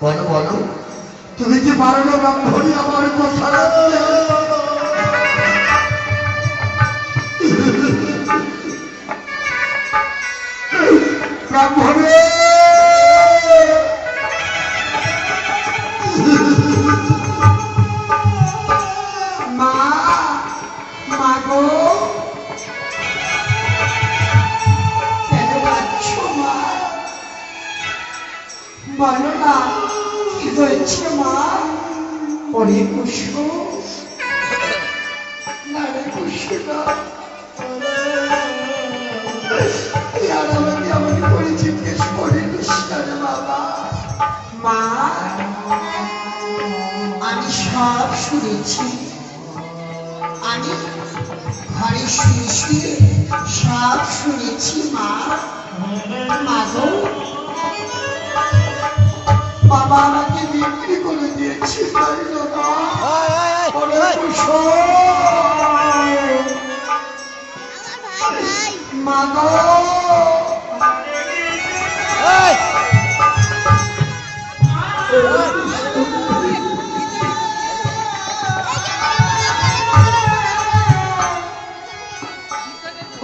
বলো বলো, তুমি কি পারো না ব্রাহ্মণী আমার কথা রাখতে? ব্রাহ্মণী মা, মা গো, কেন কাঁদছো মা? বলো না কি হয়েছে মা? ওরে কুসুম, না রে খুশি না, আর আমাকে এমন করে জিজ্ঞেস করিস না রে বাবা। মা আমি সব শুনেছি, আমি ঘরে শুয়ে শুয়ে সব শুনেছি মা। মা গো, বাবা আমাকে বিক্রি করে দিয়েছে তাই না মা? ওরে কুসুম, মা গো,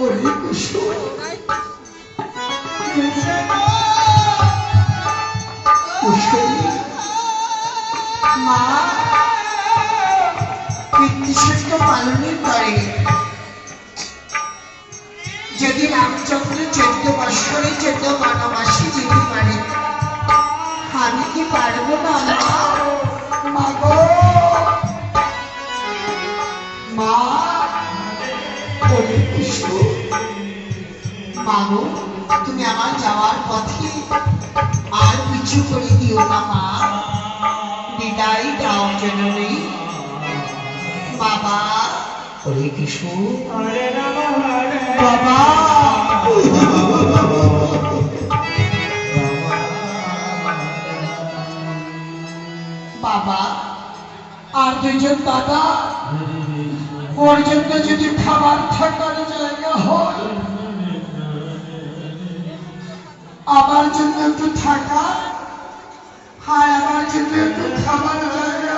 ওরে কুসুম, কুসুম, মা পিতৃসত্য পালনের পরে যদি রামচন্দ্র 14 বৎসরে 14 বনবাসী যেতে পারে, আমি কি পারবো না মা? মা গো, মা, ওরে কুসুম, মা গো, তুমি আমার যাওয়ার পথে আর পিছু করে দিও না মা। বিদায় দাও জননী। বাবা, ওরে কুসুম, বাবা, বাবা, আর দুজন দাদা, ওর জন্য যদি খাবার থাকার জায়গা হয়, আমার জন্য একটু থাকা, আর আমার জন্য একটু খাবার জায়গা।